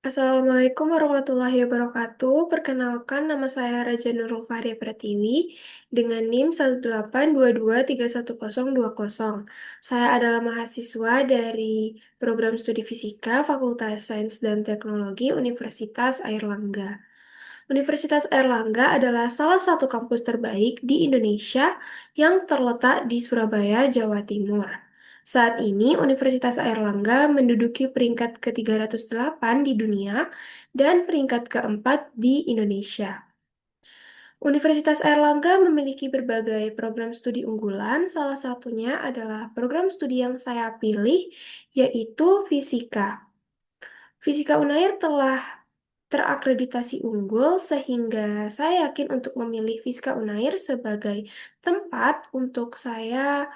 Assalamualaikum warahmatullahi wabarakatuh. Perkenalkan, nama saya Raja Nurul Fahria Pratiwi dengan NIM 182231020. Saya adalah mahasiswa dari program studi fisika Fakultas Sains dan Teknologi Universitas Airlangga. Universitas Airlangga adalah salah satu kampus terbaik di Indonesia yang terletak di Surabaya, Jawa Timur. Saat ini, Universitas Airlangga menduduki peringkat ke-308 di dunia dan peringkat keempat di Indonesia. Universitas Airlangga memiliki berbagai program studi unggulan, salah satunya adalah program studi yang saya pilih, yaitu fisika. Fisika Unair telah terakreditasi unggul sehingga saya yakin untuk memilih Fisika Unair sebagai tempat untuk saya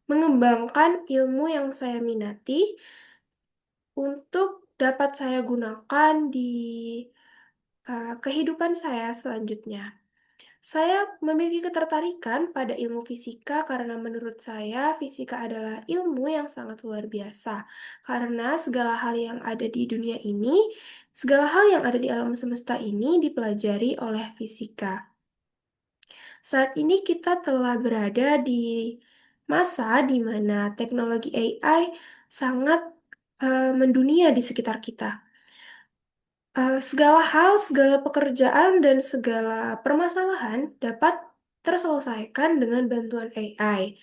mengembangkan ilmu yang saya minati untuk dapat saya gunakan di kehidupan saya selanjutnya. Saya memiliki ketertarikan pada ilmu fisika karena menurut saya fisika adalah ilmu yang sangat luar biasa. Karena segala hal yang ada di dunia ini, segala hal yang ada di alam semesta ini dipelajari oleh fisika. Saat ini kita telah berada di masa di mana teknologi AI sangat mendunia di sekitar kita. Segala hal, segala pekerjaan, dan segala permasalahan dapat terselesaikan dengan bantuan AI.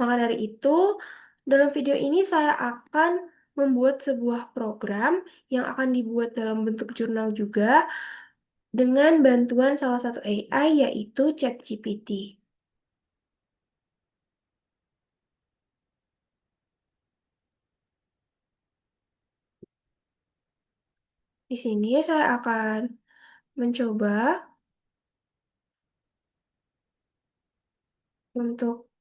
Maka dari itu, dalam video ini saya akan membuat sebuah program yang akan dibuat dalam bentuk jurnal juga dengan bantuan salah satu AI yaitu ChatGPT. Di sini saya akan mencoba untuk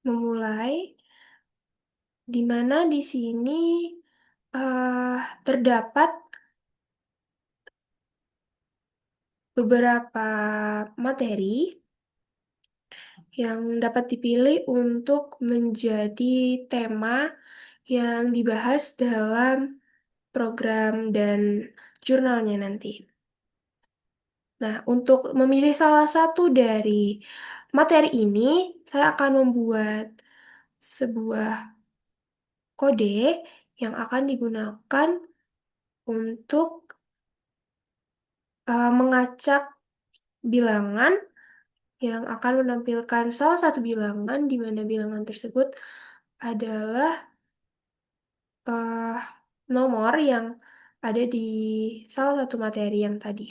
memulai, di mana di sini terdapat beberapa materi yang dapat dipilih untuk menjadi tema yang dibahas dalam program dan jurnalnya nanti. Nah, untuk memilih salah satu dari materi ini, saya akan membuat sebuah kode yang akan digunakan untuk mengacak bilangan yang akan menampilkan salah satu bilangan di mana bilangan tersebut adalah eh, nomor yang ada di salah satu materi yang tadi.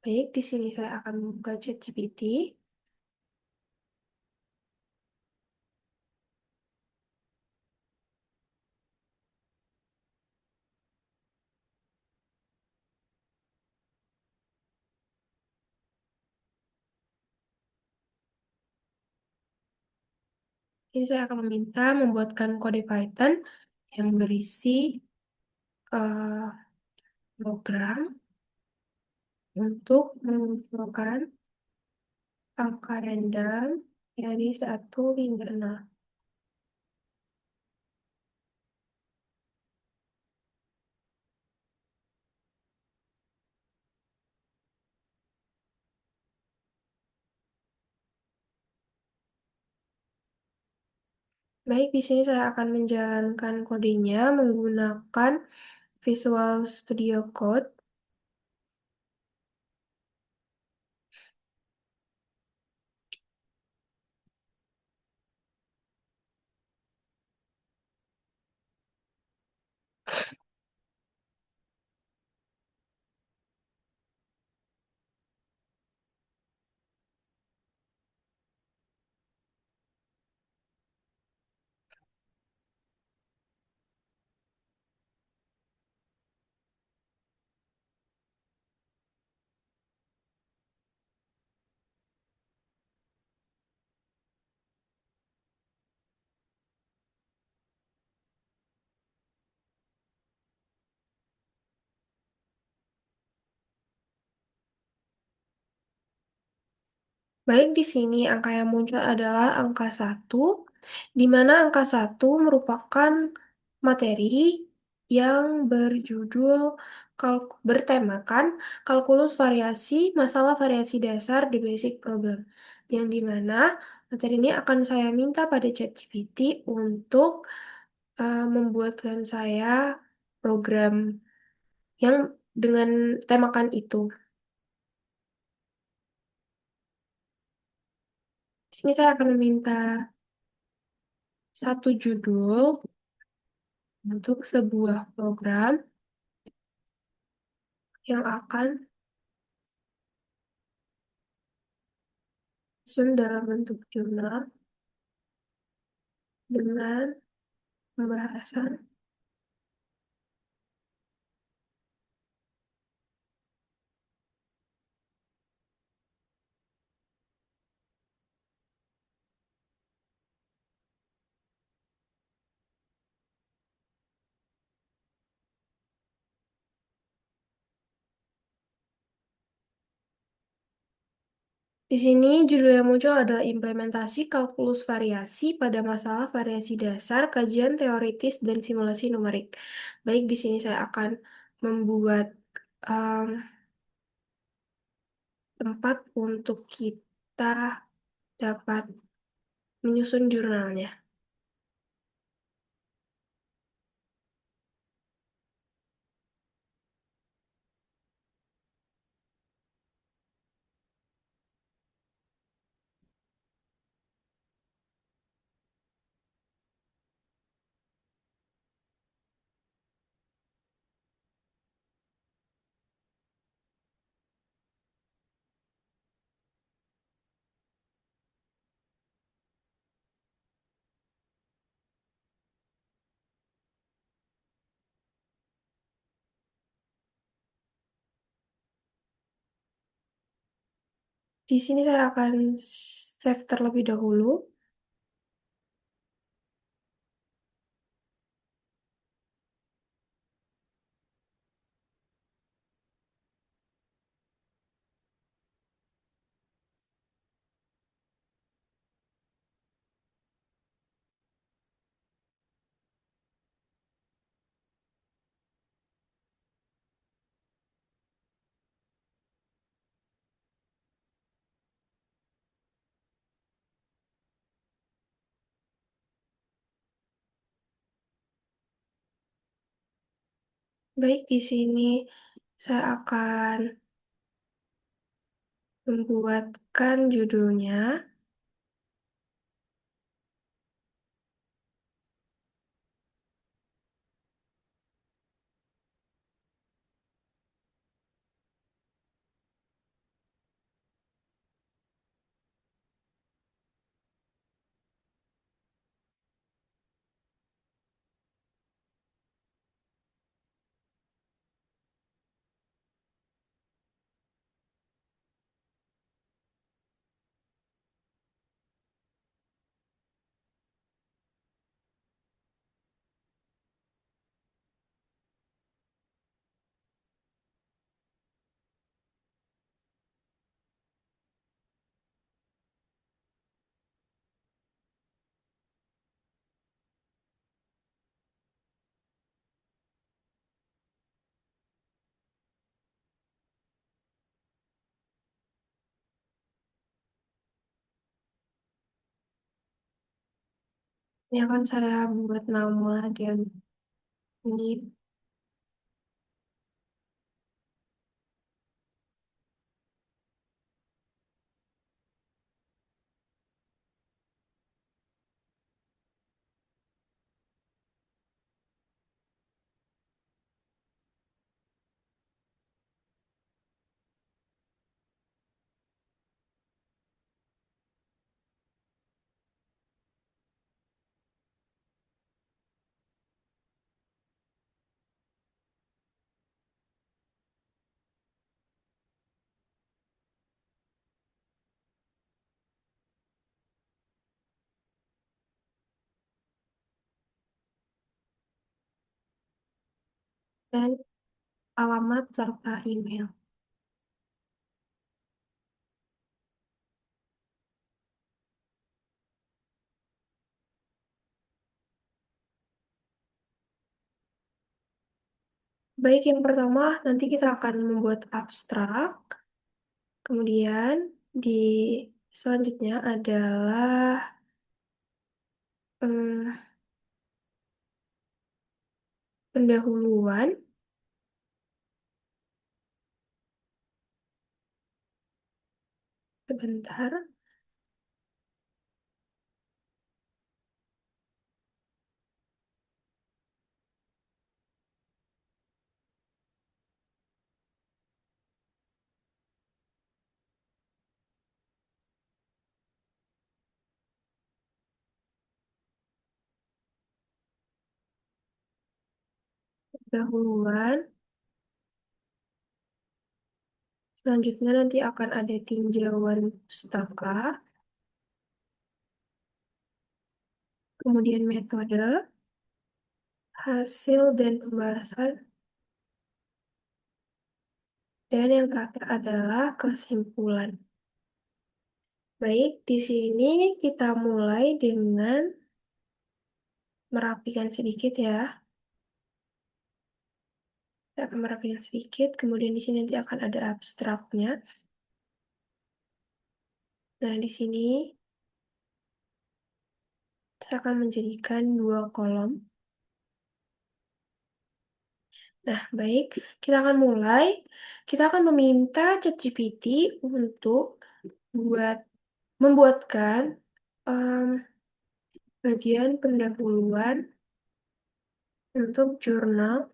Baik, di sini saya akan membuka ChatGPT. Ini saya akan meminta membuatkan kode Python yang berisi eh, program untuk mengumpulkan angka random dari 1 hingga 6. Baik, di sini saya akan menjalankan kodenya menggunakan Visual Studio Code. Baik, di sini angka yang muncul adalah angka satu, di mana angka satu merupakan materi yang bertemakan kalkulus variasi, masalah variasi dasar di basic problem. Yang di mana materi ini akan saya minta pada ChatGPT untuk membuatkan saya program yang dengan temakan itu. Di sini saya akan meminta satu judul untuk sebuah program yang akan disusun dalam bentuk jurnal dengan pembahasan. Di sini judul yang muncul adalah implementasi kalkulus variasi pada masalah variasi dasar, kajian teoritis, dan simulasi numerik. Baik, di sini saya akan membuat um, tempat untuk kita dapat menyusun jurnalnya. Di sini saya akan save terlebih dahulu. Baik, di sini saya akan membuatkan judulnya ini akan saya buat nama dan ini dan alamat serta email. Baik, yang pertama nanti kita akan membuat abstrak. Kemudian di selanjutnya adalah em, pendahuluan. Sebentar, pendahuluan. Selanjutnya nanti akan ada tinjauan pustaka, kemudian metode, hasil dan pembahasan, dan yang terakhir adalah kesimpulan. Baik, di sini kita mulai dengan merapikan sedikit ya. Saya akan merapikan sedikit, kemudian di sini nanti akan ada abstraknya. Nah, di sini saya akan menjadikan dua kolom. Nah, baik, kita akan mulai. Kita akan meminta ChatGPT untuk buat membuatkan em, bagian pendahuluan untuk jurnal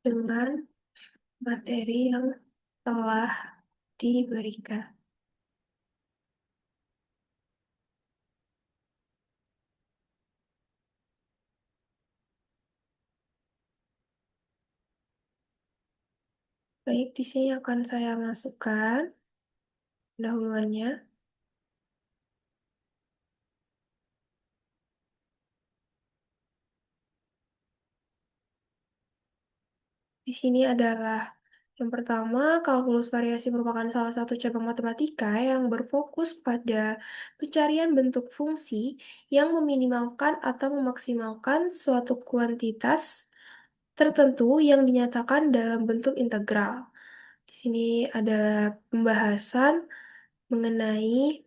dengan materi yang telah diberikan. Baik, di sini akan saya masukkan pendahuluannya. Di sini adalah yang pertama, kalkulus variasi merupakan salah satu cabang matematika yang berfokus pada pencarian bentuk fungsi yang meminimalkan atau memaksimalkan suatu kuantitas tertentu yang dinyatakan dalam bentuk integral. Di sini ada pembahasan mengenai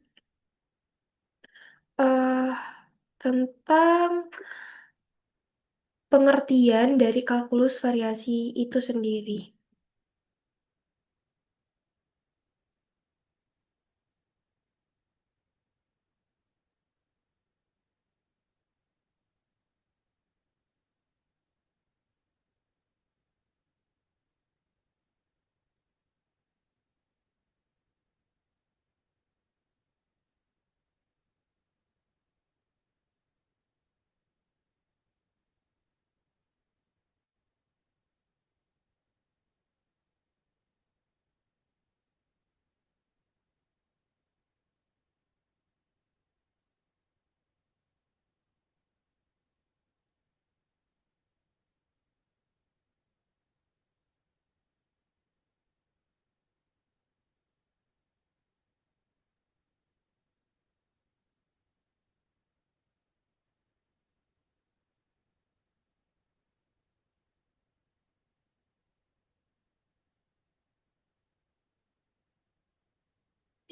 eh tentang pengertian dari kalkulus variasi itu sendiri.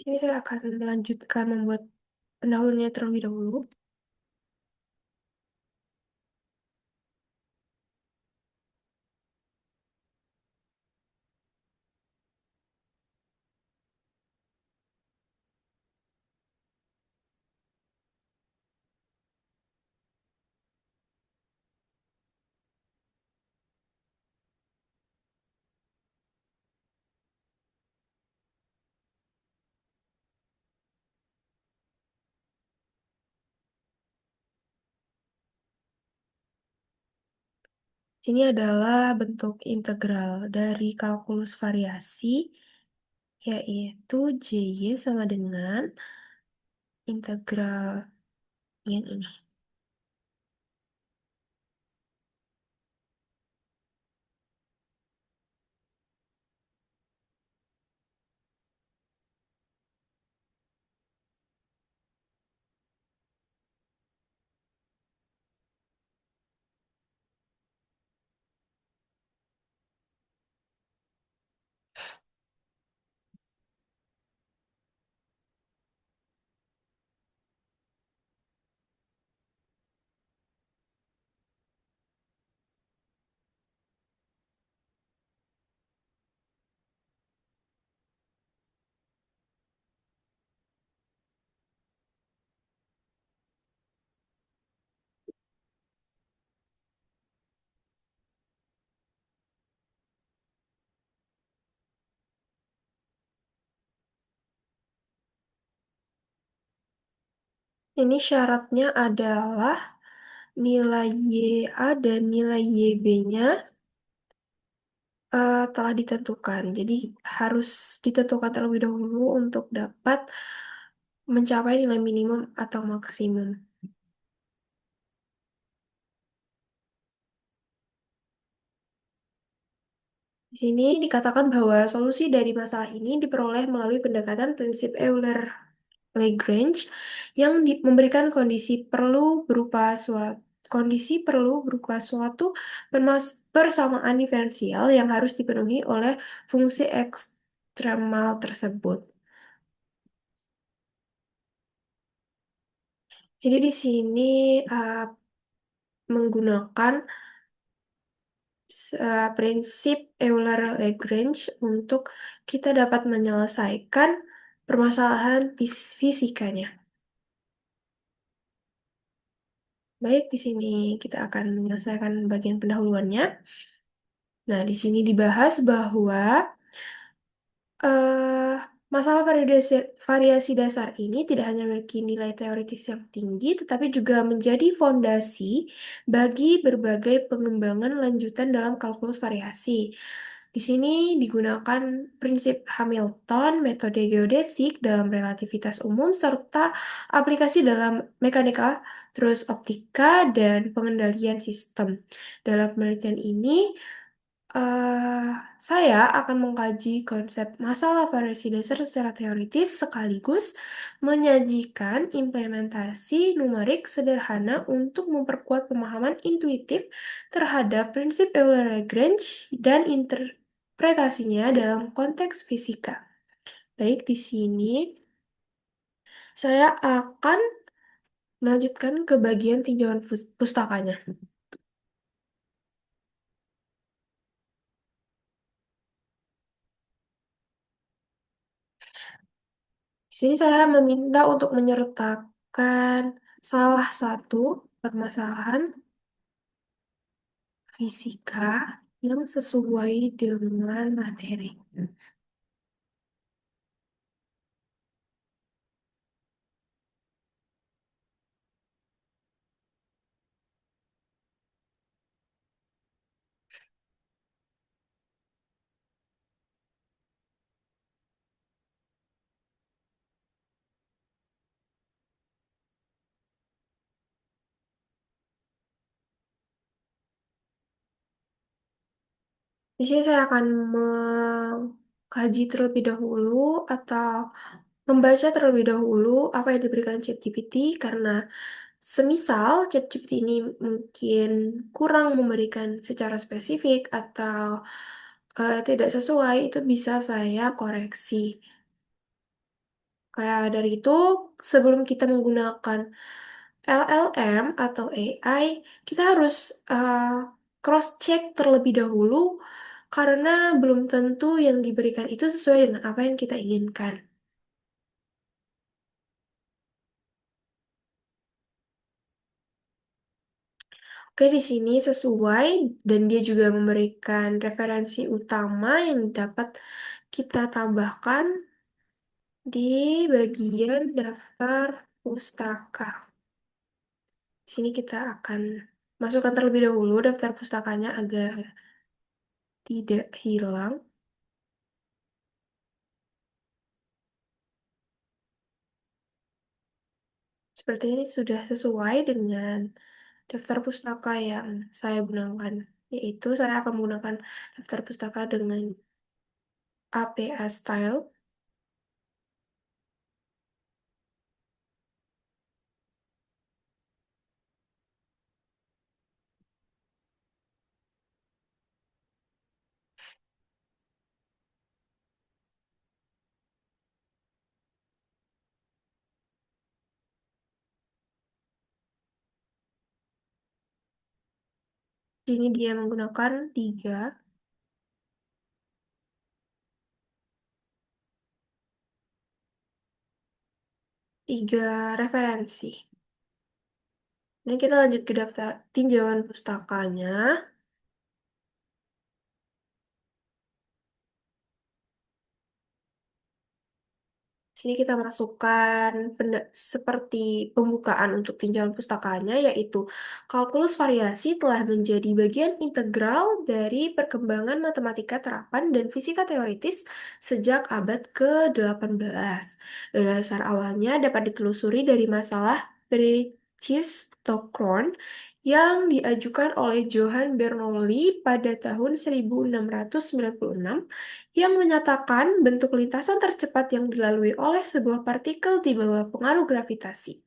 Di sini saya akan melanjutkan membuat pendahulunya terlebih dahulu. Di sini adalah bentuk integral dari kalkulus variasi, yaitu JY sama dengan integral yang ini. Ini syaratnya adalah nilai YA dan nilai YB-nya telah ditentukan. Jadi harus ditentukan terlebih dahulu untuk dapat mencapai nilai minimum atau maksimum. Di sini dikatakan bahwa solusi dari masalah ini diperoleh melalui pendekatan prinsip Euler-Lagrange yang memberikan kondisi perlu berupa suatu persamaan diferensial yang harus dipenuhi oleh fungsi ekstremal tersebut. Jadi di sini uh, menggunakan prinsip Euler-Lagrange untuk kita dapat menyelesaikan permasalahan fisikanya. Baik, di sini kita akan menyelesaikan bagian pendahuluannya. Nah, di sini dibahas bahwa eh masalah variasi dasar ini tidak hanya memiliki nilai teoritis yang tinggi, tetapi juga menjadi fondasi bagi berbagai pengembangan lanjutan dalam kalkulus variasi. Di sini digunakan prinsip Hamilton, metode geodesik dalam relativitas umum, serta aplikasi dalam mekanika, terus optika, dan pengendalian sistem. Dalam penelitian ini, eh, saya akan mengkaji konsep masalah variasi dasar secara teoritis sekaligus menyajikan implementasi numerik sederhana untuk memperkuat pemahaman intuitif terhadap prinsip Euler-Lagrange dan interpretasinya dalam konteks fisika. Baik, di sini saya akan melanjutkan ke bagian tinjauan pustakanya. Di sini saya meminta untuk menyertakan salah satu permasalahan fisika yang sesuai dengan materi. Di sini saya akan mengkaji terlebih dahulu atau membaca terlebih dahulu apa yang diberikan ChatGPT karena semisal ChatGPT ini mungkin kurang memberikan secara spesifik atau tidak sesuai, itu bisa saya koreksi. Kayak dari itu, sebelum kita menggunakan LLM atau AI, kita harus cross-check terlebih dahulu karena belum tentu yang diberikan itu sesuai dengan apa yang kita inginkan. Oke, di sini sesuai dan dia juga memberikan referensi utama yang dapat kita tambahkan di bagian daftar pustaka. Di sini kita akan masukkan terlebih dahulu daftar pustakanya agar tidak hilang. Seperti ini sudah sesuai dengan daftar pustaka yang saya gunakan, yaitu saya akan menggunakan daftar pustaka dengan APA Style. Di sini dia menggunakan tiga referensi. Ini kita lanjut ke daftar tinjauan pustakanya. Sini kita masukkan seperti pembukaan untuk tinjauan pustakanya, yaitu kalkulus variasi telah menjadi bagian integral dari perkembangan matematika terapan dan fisika teoritis sejak abad ke-18. Dasar awalnya dapat ditelusuri dari masalah Briggs-Stokron yang diajukan oleh Johann Bernoulli pada tahun 1696 yang menyatakan bentuk lintasan tercepat yang dilalui oleh sebuah partikel di bawah pengaruh gravitasi.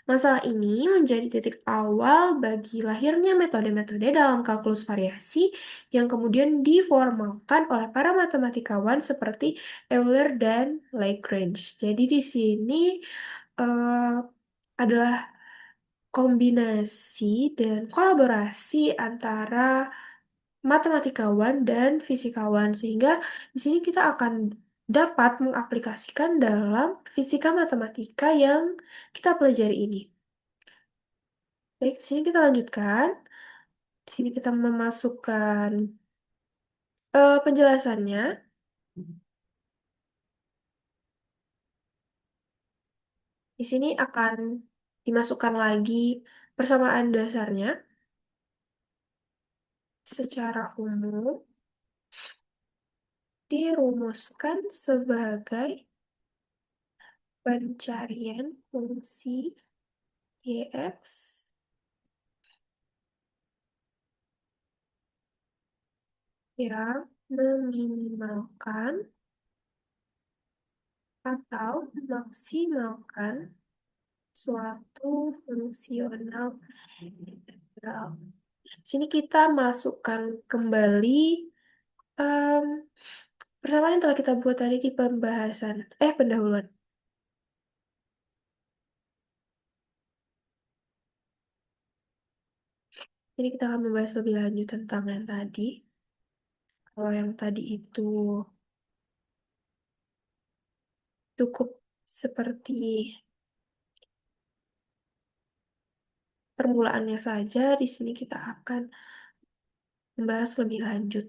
Masalah ini menjadi titik awal bagi lahirnya metode-metode dalam kalkulus variasi yang kemudian diformalkan oleh para matematikawan seperti Euler dan Lagrange. Jadi di sini eh, adalah kombinasi dan kolaborasi antara matematikawan dan fisikawan sehingga di sini kita akan dapat mengaplikasikan dalam fisika matematika yang kita pelajari ini. Baik, di sini kita lanjutkan. Di sini kita memasukkan penjelasannya. Di sini akan dimasukkan lagi persamaan dasarnya secara umum dirumuskan sebagai pencarian fungsi Yx yang meminimalkan atau memaksimalkan suatu fungsional integral. Di sini kita masukkan kembali em, persamaan yang telah kita buat tadi di pembahasan, pendahuluan. Ini kita akan membahas lebih lanjut tentang yang tadi. Kalau yang tadi itu cukup seperti permulaannya saja, di sini kita akan membahas lebih lanjut.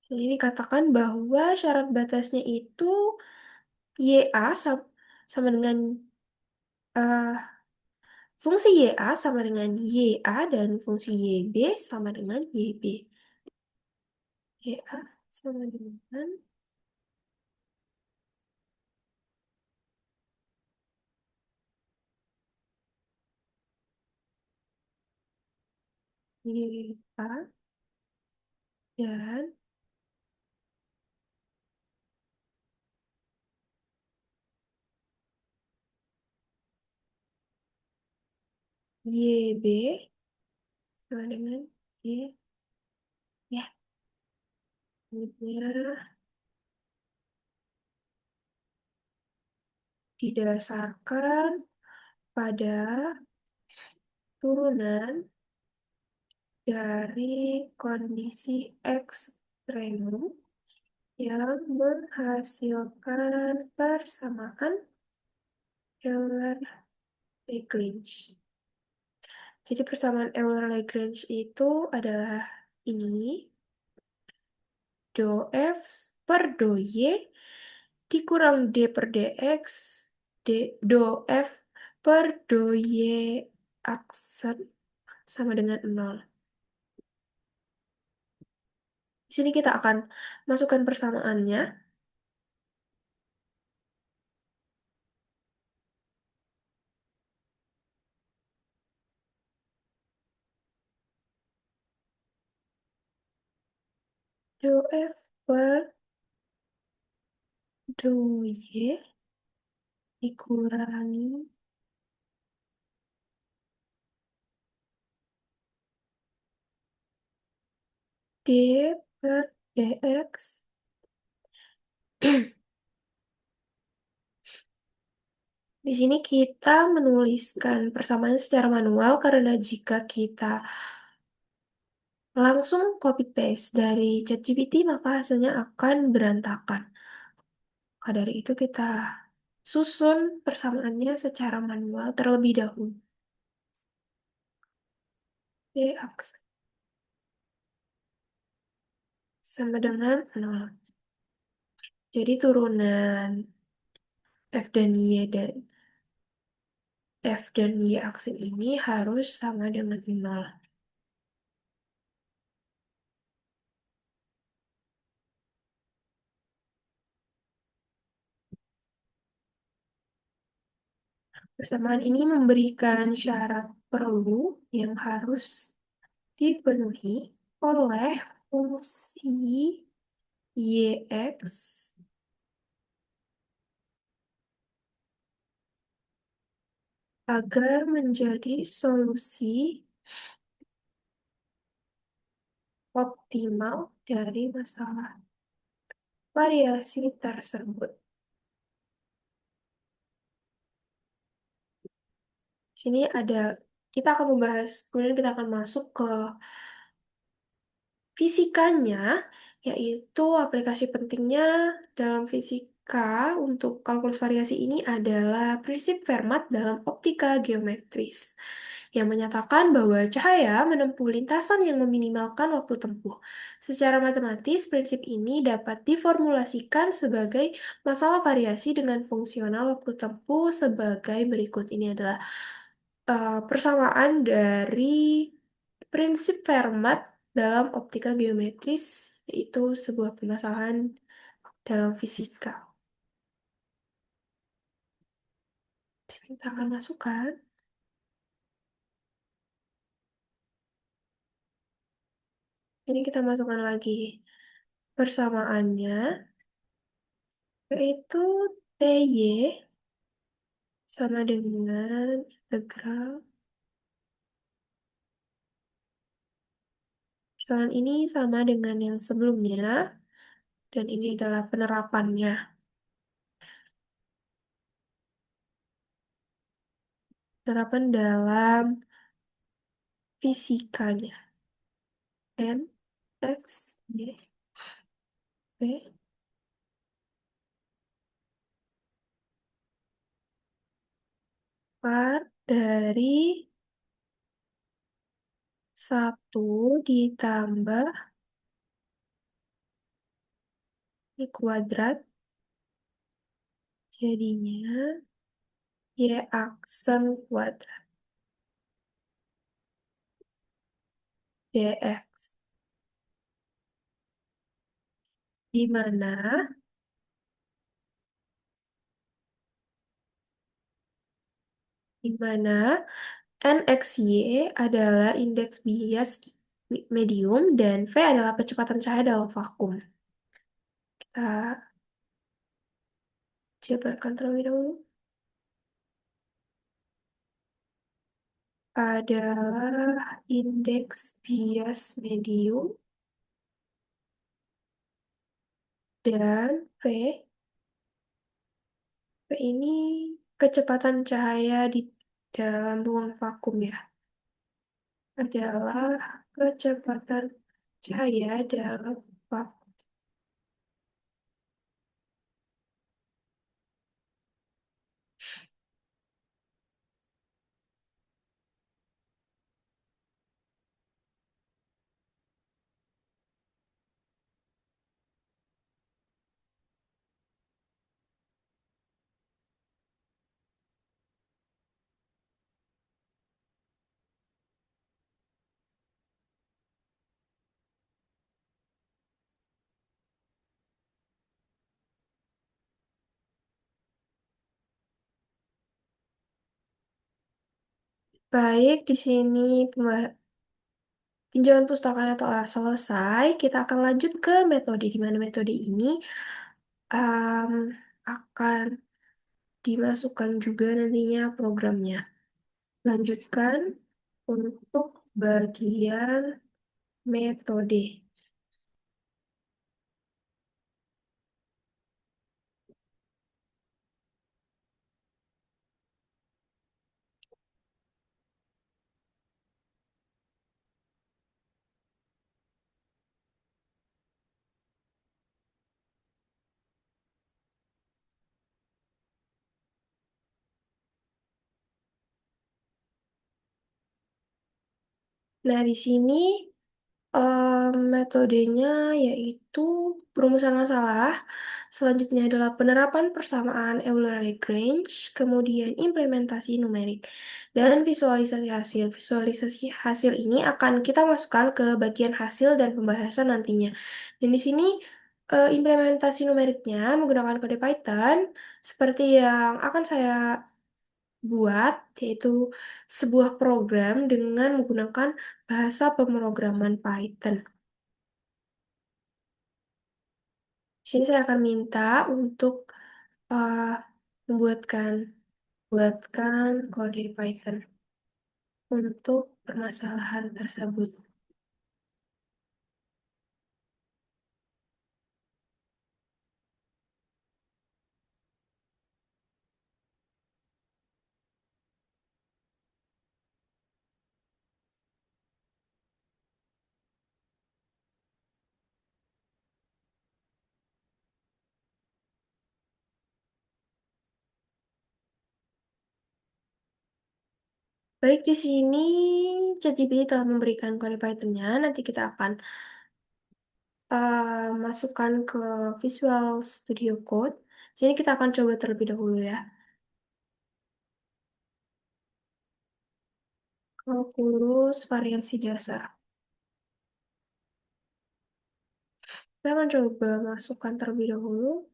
Jadi dikatakan bahwa syarat batasnya itu YA sama dengan eh, fungsi YA sama dengan YA dan fungsi YB sama dengan YB. YA sama dengan YA dan YB sama dengan Y. Ya, selanjutnya didasarkan pada turunan dari kondisi ekstremum yang menghasilkan persamaan Euler-Lagrange. Jadi persamaan Euler-Lagrange itu adalah ini, do F per do Y dikurang D per dx, do F per do Y aksen sama dengan 0. Di sini kita akan masukkan persamaannya. Do F per do Y dikurangi D per dx. Di sini kita menuliskan persamaan secara manual karena jika kita langsung copy paste dari ChatGPT maka hasilnya akan berantakan. Maka dari itu kita susun persamaannya secara manual terlebih dahulu. Y aksen sama dengan 0. Jadi turunan F dan Y dan F dan Y aksen ini harus sama dengan 0. Persamaan ini memberikan syarat perlu yang harus dipenuhi oleh fungsi Yx agar menjadi solusi optimal dari masalah variasi tersebut. Sini ada, kita akan membahas, kemudian kita akan masuk ke fisikanya, yaitu aplikasi pentingnya dalam fisika untuk kalkulus variasi ini adalah prinsip Fermat dalam optika geometris, yang menyatakan bahwa cahaya menempuh lintasan yang meminimalkan waktu tempuh. Secara matematis, prinsip ini dapat diformulasikan sebagai masalah variasi dengan fungsional waktu tempuh sebagai berikut. Ini adalah persamaan dari prinsip Fermat dalam optika geometris, yaitu sebuah permasalahan dalam fisika. Kita akan masukkan. Ini kita masukkan lagi persamaannya, yaitu TY sama dengan integral. Persamaan ini sama dengan yang sebelumnya, dan ini adalah penerapannya. Penerapan dalam fisikanya. N, X, Y, P, par dari 1 ditambah I kuadrat, jadinya Y aksen kuadrat dx. Di mana di mana NXY adalah indeks bias medium dan V adalah kecepatan cahaya dalam vakum. Kita jabarkan terlebih dahulu. Adalah indeks bias medium dan V ini kecepatan cahaya di dalam ruang vakum ya. Adalah kecepatan cahaya dalam vakum. Baik, di sini tinjauan pustakanya telah selesai. Kita akan lanjut ke metode, di mana metode ini em, akan dimasukkan juga nantinya programnya. Lanjutkan untuk bagian metode. Nah, di sini metodenya yaitu perumusan masalah. Selanjutnya adalah penerapan persamaan Euler-Lagrange, kemudian implementasi numerik, dan visualisasi hasil. Visualisasi hasil ini akan kita masukkan ke bagian hasil dan pembahasan nantinya. Dan di sini implementasi numeriknya menggunakan kode Python seperti yang akan saya buat, yaitu sebuah program dengan menggunakan bahasa pemrograman Python. Di sini saya akan minta untuk uh, membuatkan buatkan kode Python untuk permasalahan tersebut. Baik, di sini ChatGPT telah memberikan kode Python-nya. Nanti kita akan masukkan ke Visual Studio Code. Di sini kita akan coba terlebih dahulu ya. Kalkulus variasi dasar. Kita akan coba masukkan terlebih dahulu.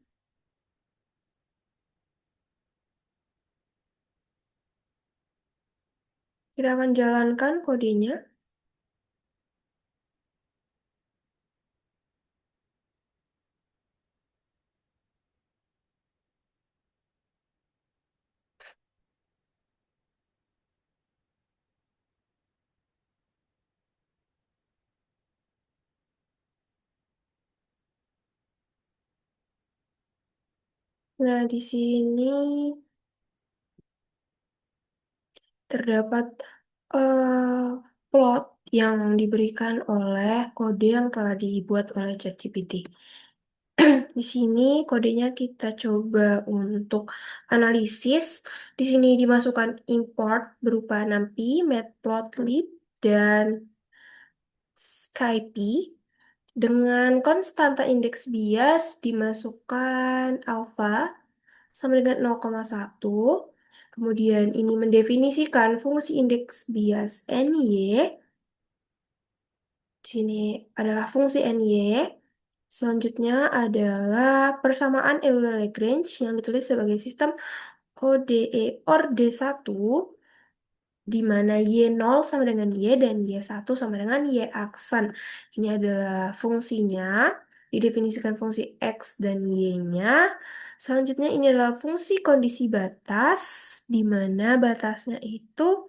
Kita akan jalankan kodenya. Nah, di sini terdapat plot yang diberikan oleh kode yang telah dibuat oleh ChatGPT. Di sini kodenya kita coba untuk analisis. Di sini dimasukkan import berupa NumPy, Matplotlib, dan SciPy. Dengan konstanta indeks bias dimasukkan alpha sama dengan 0,1. Kemudian ini mendefinisikan fungsi indeks bias NY. Di sini adalah fungsi NY. Selanjutnya adalah persamaan Euler-Lagrange yang ditulis sebagai sistem ODE OR D1 di mana Y0 sama dengan Y dan Y1 sama dengan Y aksen. Ini adalah fungsinya, didefinisikan fungsi X dan Y-nya. Selanjutnya ini adalah fungsi kondisi batas, di mana batasnya itu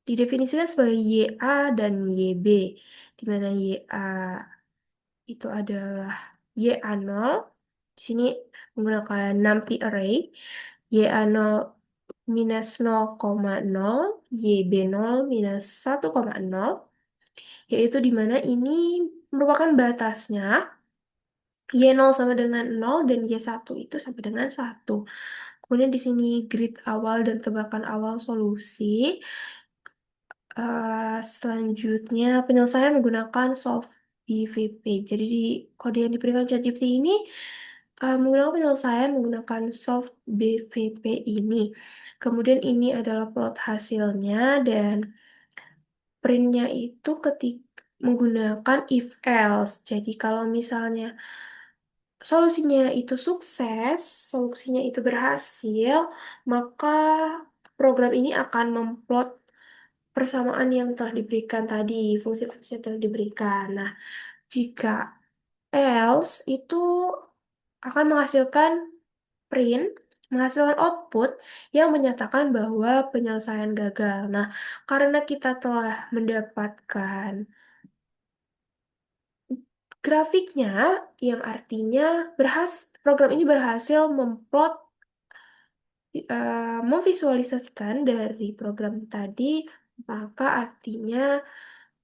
didefinisikan sebagai YA dan YB, di mana YA itu adalah YA0. Di sini menggunakan NumPy array. YA0 minus 0,0, YB0 minus 1,0, yaitu di mana ini merupakan batasnya. Y0 sama dengan 0 dan Y1 itu sama dengan 1. Kemudian di sini grid awal dan tebakan awal solusi. Selanjutnya penyelesaian menggunakan solve BVP. Jadi di kode yang diberikan ChatGPT ini menggunakan penyelesaian menggunakan solve BVP ini. Kemudian ini adalah plot hasilnya dan printnya itu ketika menggunakan if else. Jadi kalau misalnya solusinya itu sukses, solusinya itu berhasil, maka program ini akan memplot persamaan yang telah diberikan tadi, fungsi-fungsi yang telah diberikan. Nah, jika else itu akan menghasilkan print, menghasilkan output yang menyatakan bahwa penyelesaian gagal. Nah, karena kita telah mendapatkan grafiknya, yang artinya program ini berhasil memplot, memvisualisasikan dari program tadi, maka artinya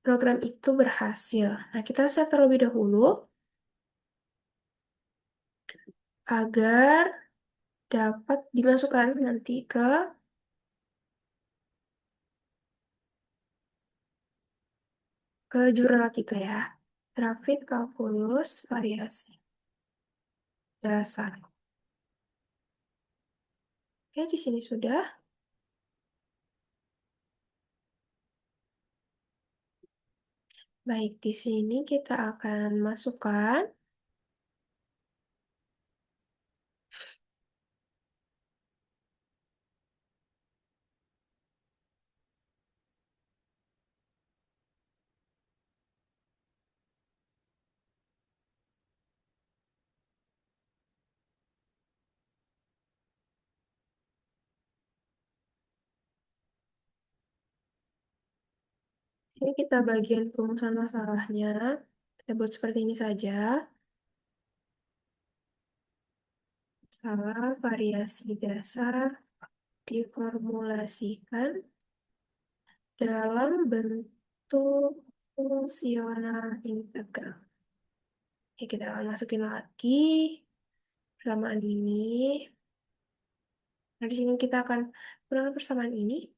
program itu berhasil. Nah, kita set terlebih dahulu agar dapat dimasukkan nanti ke. ke jurnal kita ya. Grafik kalkulus variasi dasar. Oke, di sini sudah. Baik, di sini kita akan masukkan. Ini kita bagian perumusan masalahnya. Kita buat seperti ini saja. Masalah variasi dasar diformulasikan dalam bentuk fungsional integral. Oke, kita akan masukin lagi persamaan ini. Nah, di sini kita akan gunakan persamaan ini.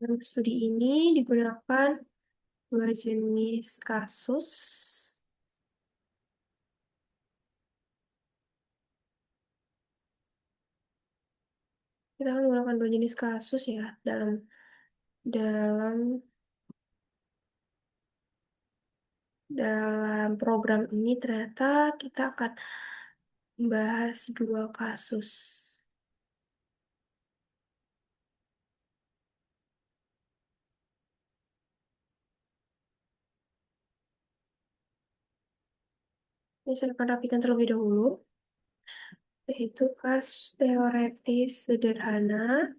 Dalam studi ini digunakan dua jenis kasus. Kita akan menggunakan dua jenis kasus ya dalam dalam program ini ternyata kita akan membahas dua kasus. Ini saya akan rapikan terlebih dahulu, yaitu kasus teoretis sederhana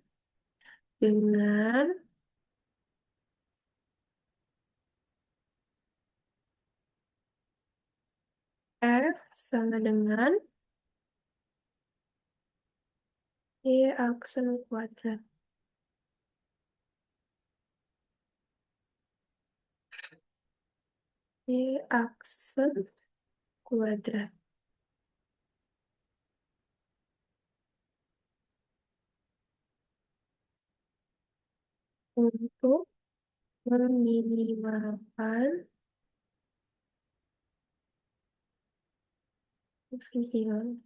dengan F sama dengan Y aksen kuadrat. Y aksen kuadrat. Untuk meminimalkan kehilangan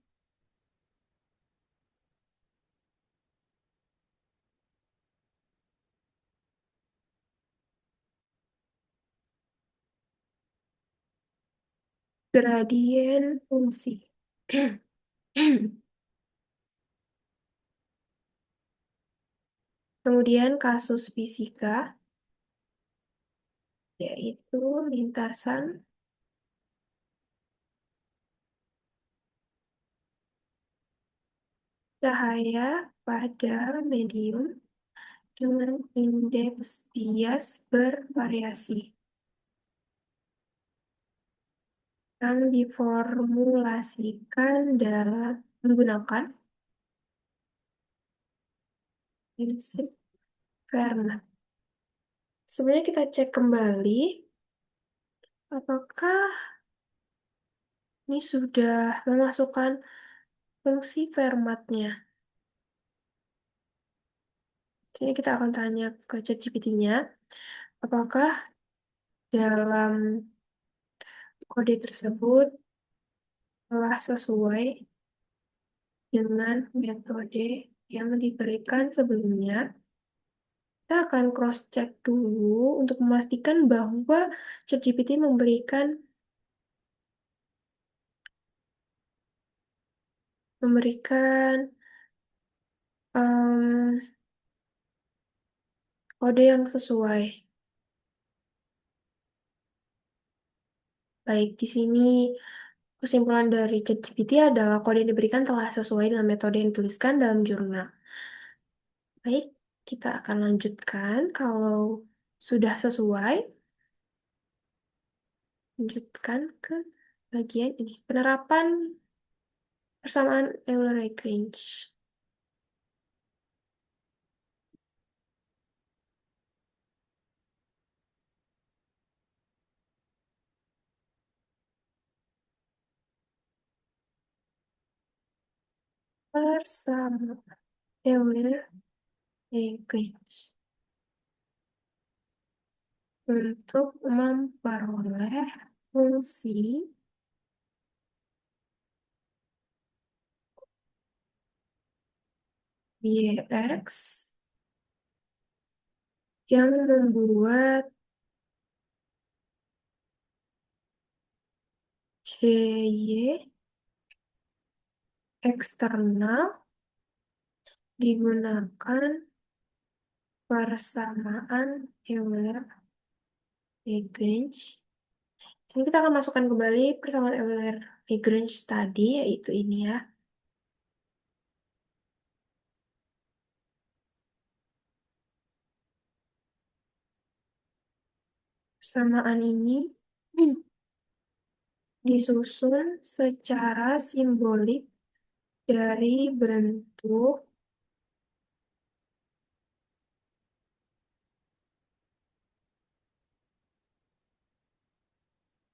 gradien fungsi. Kemudian kasus fisika, yaitu lintasan cahaya pada medium dengan indeks bias bervariasi yang diformulasikan dalam menggunakan prinsip Fermat. Sebenarnya kita cek kembali apakah ini sudah memasukkan fungsi Fermatnya. Sini kita akan tanya ke ChatGPT-nya, apakah dalam kode tersebut telah sesuai dengan metode yang diberikan sebelumnya. Kita akan cross-check dulu untuk memastikan bahwa ChatGPT memberikan em, kode yang sesuai. Baik, di sini kesimpulan dari ChatGPT adalah kode yang diberikan telah sesuai dengan metode yang dituliskan dalam jurnal. Baik, kita akan lanjutkan kalau sudah sesuai. Lanjutkan ke bagian ini. Penerapan persamaan Euler-Lagrange. bersama Euler Lagrange untuk memperoleh fungsi Yx yang membuat Cy eksternal digunakan persamaan Euler-Lagrange. Jadi kita akan masukkan kembali persamaan Euler-Lagrange tadi, yaitu ini ya. Persamaan ini disusun secara simbolik dari bentuk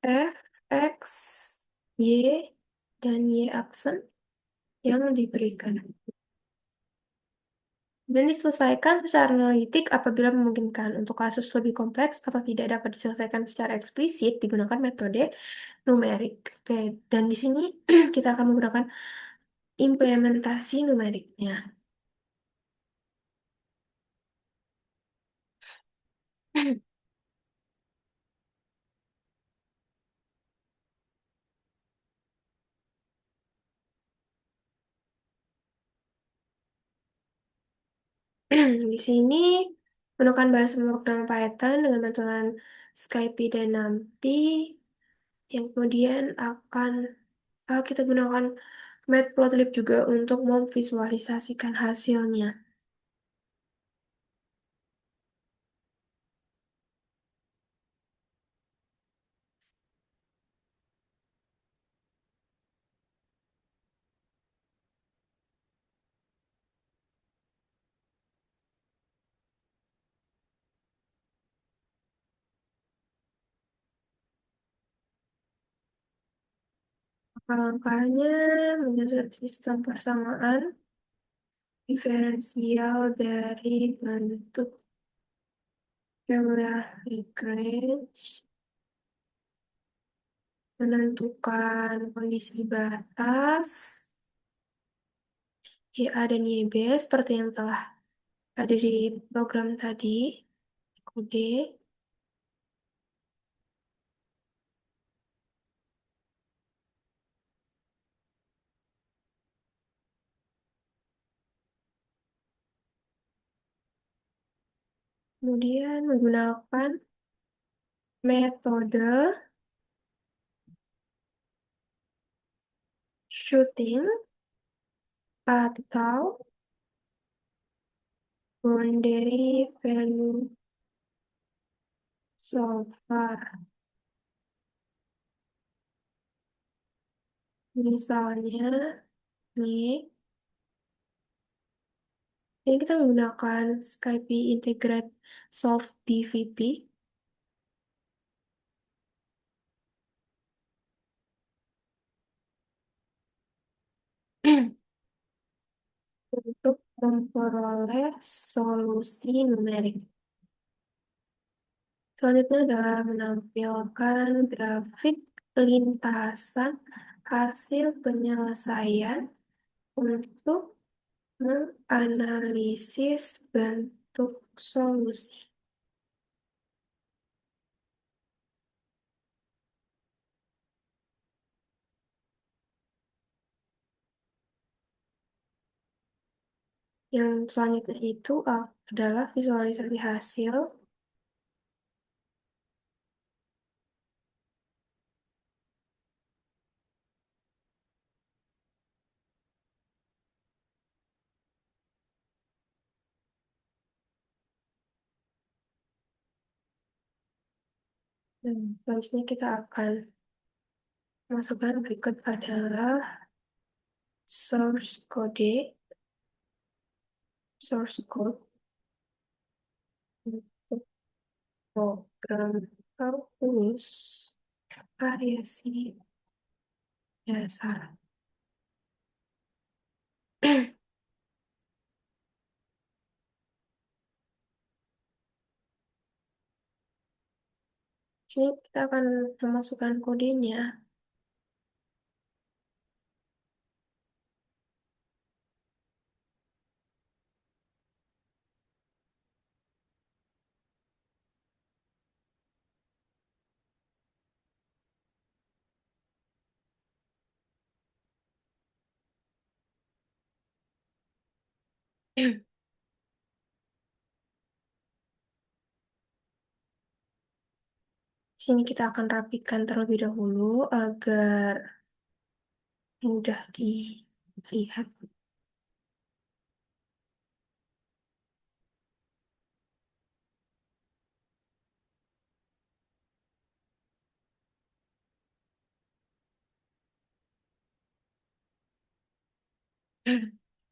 f, x, y, dan y aksen yang diberikan. Dan diselesaikan secara analitik apabila memungkinkan. Untuk kasus lebih kompleks atau tidak dapat diselesaikan secara eksplisit, digunakan metode numerik. Oke, dan di sini kita akan menggunakan implementasi numeriknya. Di sini gunakan bahasa pemrograman Python dengan bantuan SciPy dan NumPy yang kemudian akan kita gunakan Matplotlib juga untuk memvisualisasikan hasilnya. Langkah-langkahnya menyusun sistem persamaan diferensial dari bentuk Euler-Lagrange, menentukan kondisi batas YA dan YB seperti yang telah ada di program tadi, kode. Kemudian menggunakan metode shooting atau boundary value solver. Misalnya, nih, ini kita menggunakan SciPy Integrate Solve BVP. Untuk memperoleh solusi numerik. Selanjutnya adalah menampilkan grafik lintasan hasil penyelesaian untuk menganalisis bentuk solusi. Yang selanjutnya itu adalah visualisasi hasil. Dan selanjutnya kita akan masukkan berikut adalah source code untuk program kalkulus variasi dasar. Sini kita akan memasukkan kodenya. Sini kita akan rapikan terlebih dahulu agar mudah dilihat.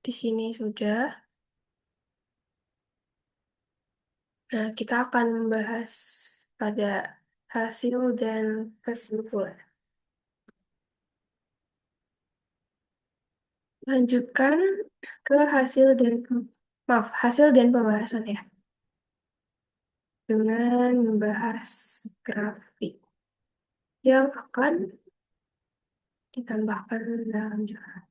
Di sini sudah. Nah, kita akan membahas pada hasil dan kesimpulan. Lanjutkan ke hasil dan pembahasan ya, dengan membahas grafik yang akan ditambahkan dalam jurnal.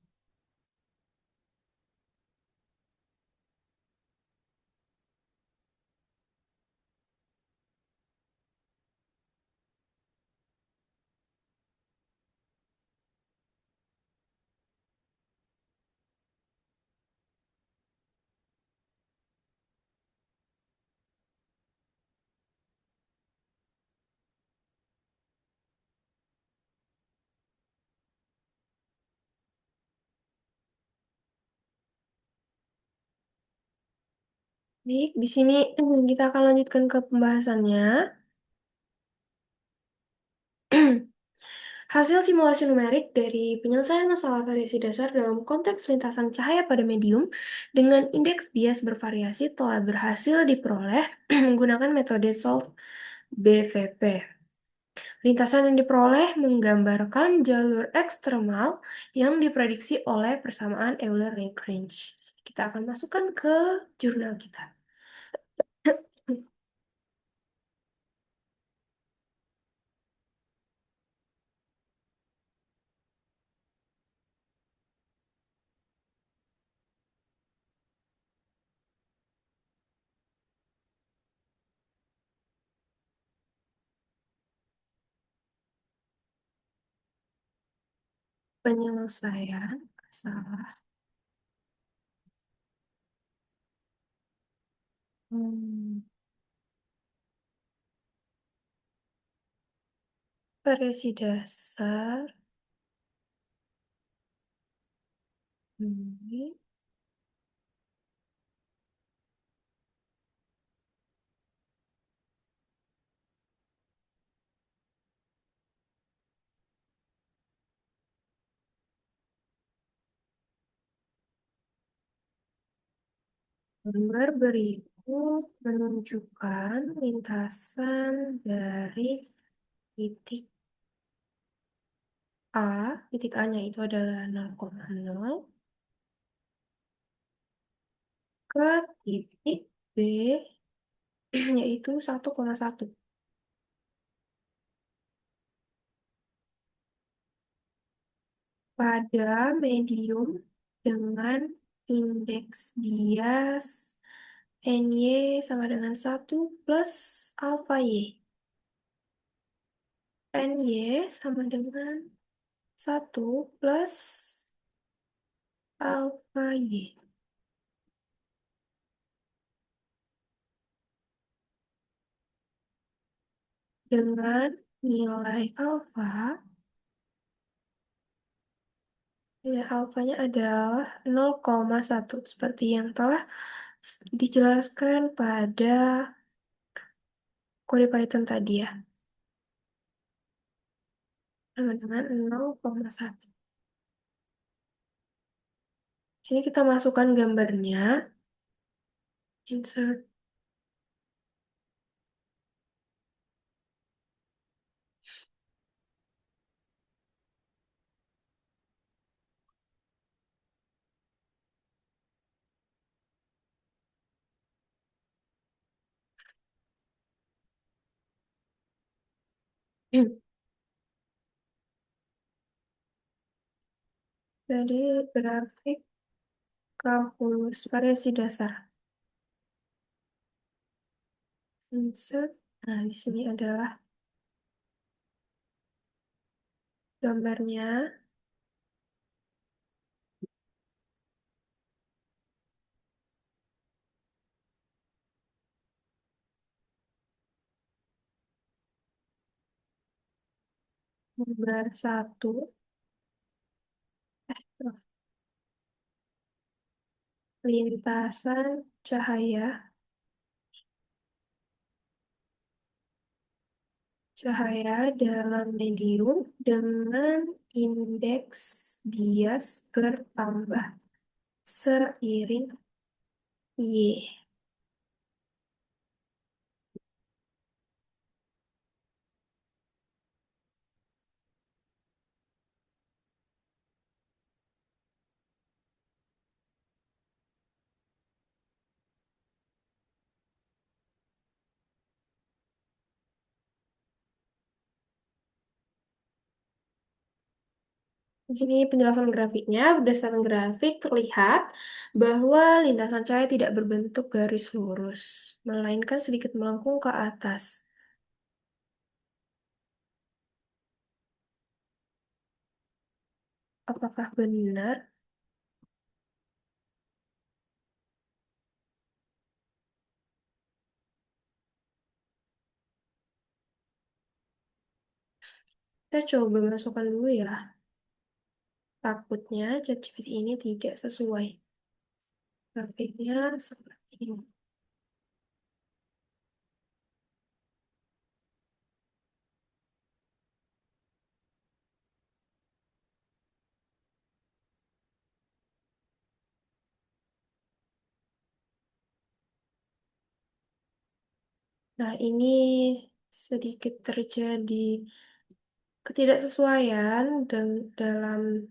Baik, di sini kita akan lanjutkan ke pembahasannya. Hasil simulasi numerik dari penyelesaian masalah variasi dasar dalam konteks lintasan cahaya pada medium dengan indeks bias bervariasi telah berhasil diperoleh menggunakan metode solve BVP. Lintasan yang diperoleh menggambarkan jalur ekstremal yang diprediksi oleh persamaan Euler-Lagrange. Kita akan masukkan ke jurnal kita. Penyelesaian masalah. Hmm, Variasi dasar. Hmm, Gambar berikut menunjukkan lintasan dari titik A, titik A-nya itu adalah 0,0, ke titik B, yaitu 1,1. Pada medium dengan indeks bias NY sama dengan 1 plus alpha Y. NY sama dengan 1 plus alpha Y. Dengan nilai alfa, nilai alfanya adalah 0,1 seperti yang telah dijelaskan pada kode Python tadi ya, sama dengan 0,1. Sini kita masukkan gambarnya, insert. Jadi grafik kalkulus variasi dasar. Insert. Nah, di sini adalah gambarnya. Gambar satu. Lintasan cahaya. Cahaya dalam medium dengan indeks bias bertambah seiring Y. Jadi penjelasan grafiknya, berdasarkan grafik terlihat bahwa lintasan cahaya tidak berbentuk garis lurus, melainkan sedikit melengkung ke atas. Apakah benar? Kita coba masukkan dulu ya. Takutnya ChatGPT ini tidak sesuai. Grafiknya seperti ini. Nah, ini sedikit terjadi ketidaksesuaian dalam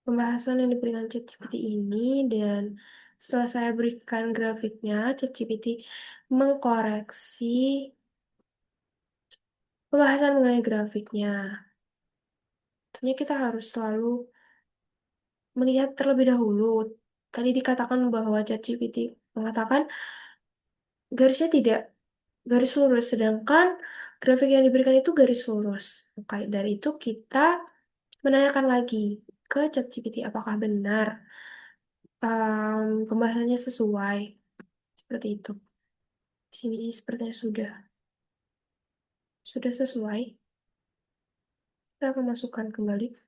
pembahasan yang diberikan ChatGPT ini, dan setelah saya berikan grafiknya, ChatGPT mengkoreksi pembahasan mengenai grafiknya. Tentunya kita harus selalu melihat terlebih dahulu. Tadi dikatakan bahwa ChatGPT mengatakan garisnya tidak garis lurus, sedangkan grafik yang diberikan itu garis lurus. Maka dari itu kita menanyakan lagi ke ChatGPT apakah benar pembahasannya sesuai seperti itu. Di sini sepertinya sudah sesuai. Kita akan masukkan kembali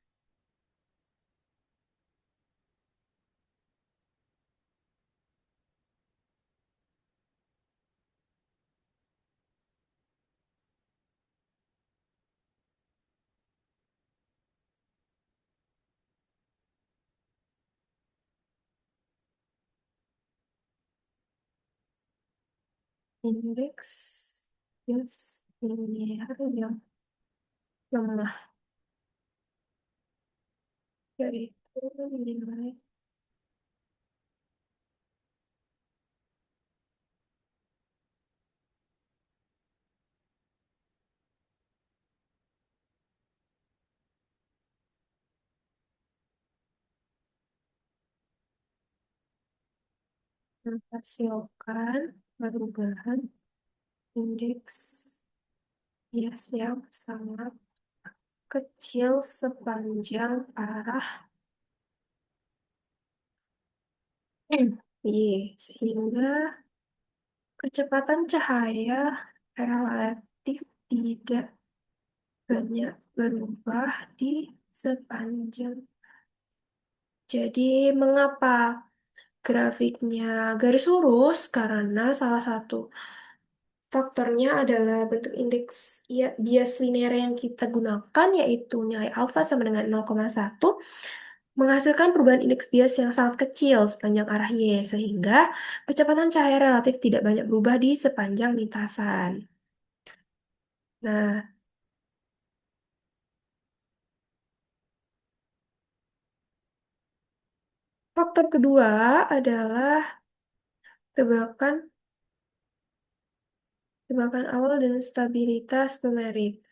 indeks yes linear yang lemah, yaitu nilai menghasilkan perubahan indeks bias yang sangat kecil sepanjang arah Y, sehingga kecepatan cahaya relatif tidak banyak berubah di sepanjang. Jadi, mengapa grafiknya garis lurus? Karena salah satu faktornya adalah bentuk indeks ya, bias linear yang kita gunakan, yaitu nilai alfa sama dengan 0,1, menghasilkan perubahan indeks bias yang sangat kecil sepanjang arah Y, sehingga kecepatan cahaya relatif tidak banyak berubah di sepanjang lintasan. Nah, faktor kedua adalah tebakan tebakan awal dan stabilitas numerik.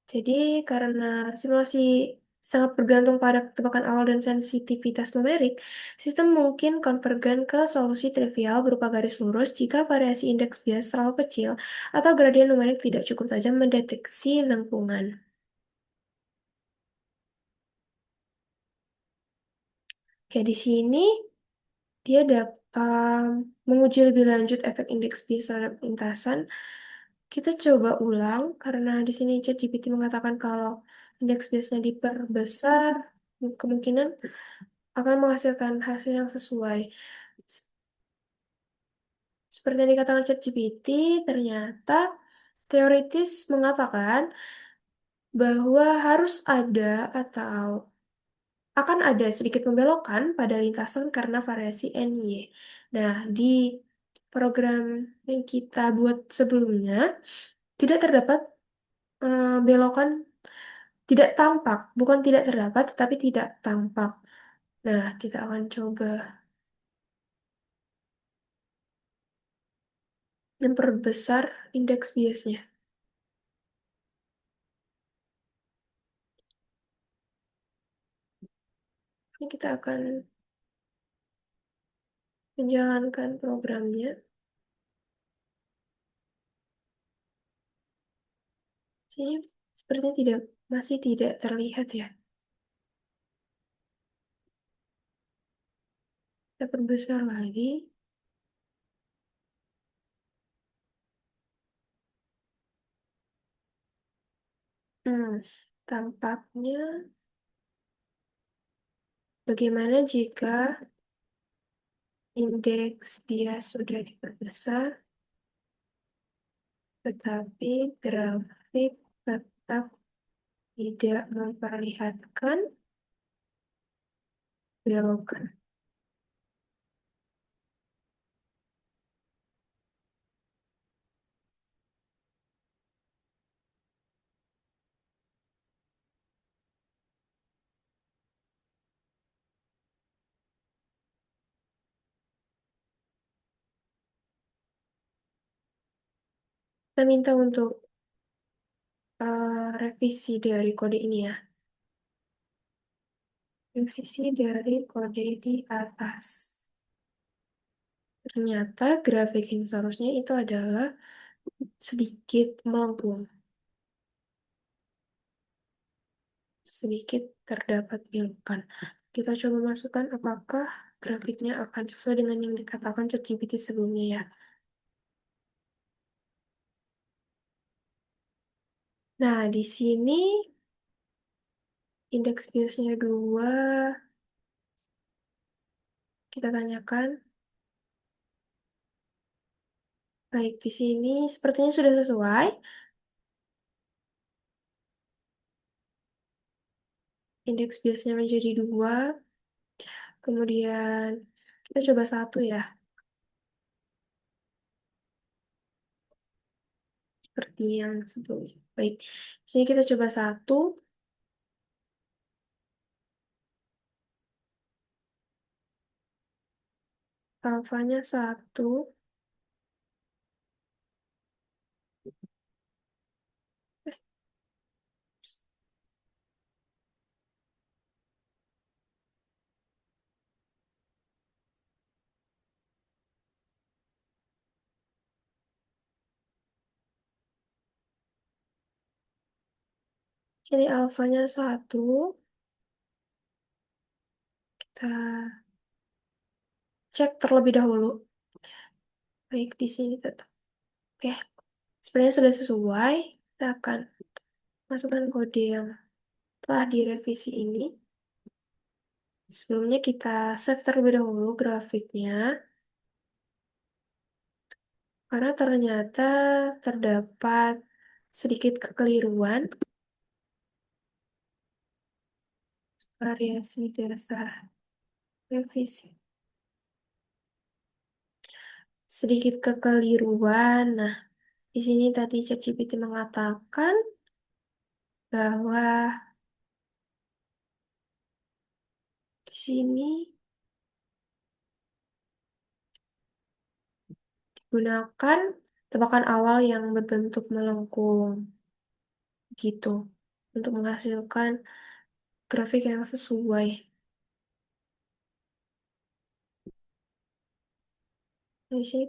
Jadi, karena simulasi sangat bergantung pada tebakan awal dan sensitivitas numerik, sistem mungkin konvergen ke solusi trivial berupa garis lurus jika variasi indeks bias terlalu kecil atau gradien numerik tidak cukup tajam mendeteksi lengkungan. Oke, di sini dia menguji lebih lanjut efek indeks bias terhadap lintasan. Kita coba ulang karena di sini ChatGPT mengatakan kalau indeks biasnya diperbesar, kemungkinan akan menghasilkan hasil yang sesuai. Seperti yang dikatakan ChatGPT, ternyata teoritis mengatakan bahwa harus ada atau akan ada sedikit pembelokan pada lintasan karena variasi NY. Nah, di program yang kita buat sebelumnya, tidak terdapat belokan, tidak tampak, bukan tidak terdapat, tetapi tidak tampak. Nah, kita akan coba memperbesar indeks biasnya. Ini kita akan menjalankan programnya. Ini sepertinya masih tidak terlihat ya. Kita perbesar lagi. Hmm, tampaknya bagaimana jika indeks bias sudah diperbesar, tetapi grafik tetap tidak memperlihatkan belokan. Kita minta untuk revisi dari kode ini ya. Revisi dari kode di atas. Ternyata grafik yang seharusnya itu adalah sedikit melengkung. Sedikit terdapat belokan. Kita coba masukkan apakah grafiknya akan sesuai dengan yang dikatakan ChatGPT sebelumnya ya. Nah, di sini indeks biasnya 2. Kita tanyakan. Baik, di sini sepertinya sudah sesuai. Indeks biasnya menjadi 2. Kemudian kita coba 1 ya. Seperti yang sebelumnya. Baik, di sini kita coba 1. Alfanya 1. Ini alfanya 1. Kita cek terlebih dahulu. Baik, di sini tetap. Oke, sebenarnya sudah sesuai. Kita akan masukkan kode yang telah direvisi ini. Sebelumnya kita save terlebih dahulu grafiknya. Karena ternyata terdapat sedikit kekeliruan variasi dasar revisi. Sedikit kekeliruan. Nah, di sini tadi ChatGPT mengatakan bahwa di sini gunakan tebakan awal yang berbentuk melengkung gitu untuk menghasilkan grafik yang sesuai. Di sini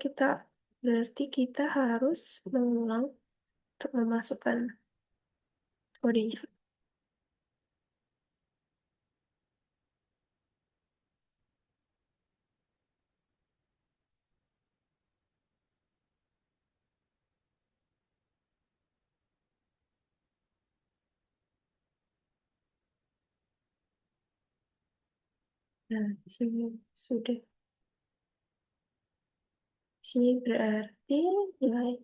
berarti kita harus mengulang untuk memasukkan kodenya. Nah, di sini sudah. Di sini berarti nilai.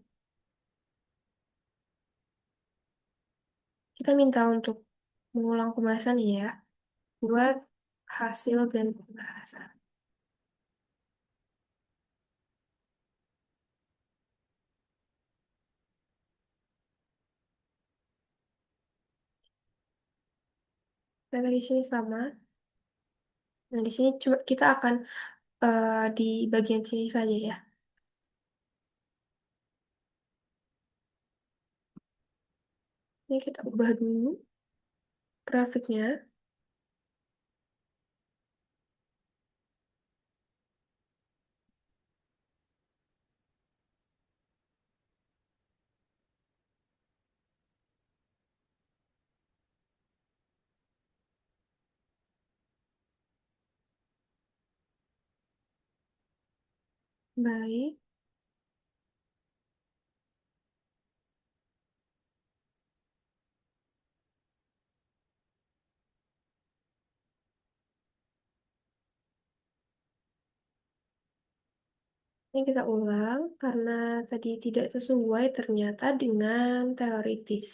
Kita minta untuk mengulang pembahasan ya, buat hasil dan pembahasan. Nah, di sini sama. Nah, di sini cuma kita akan di bagian sini saja ya. Ini kita ubah dulu grafiknya. Baik, ini kita ulang karena tadi tidak sesuai ternyata dengan teoritis.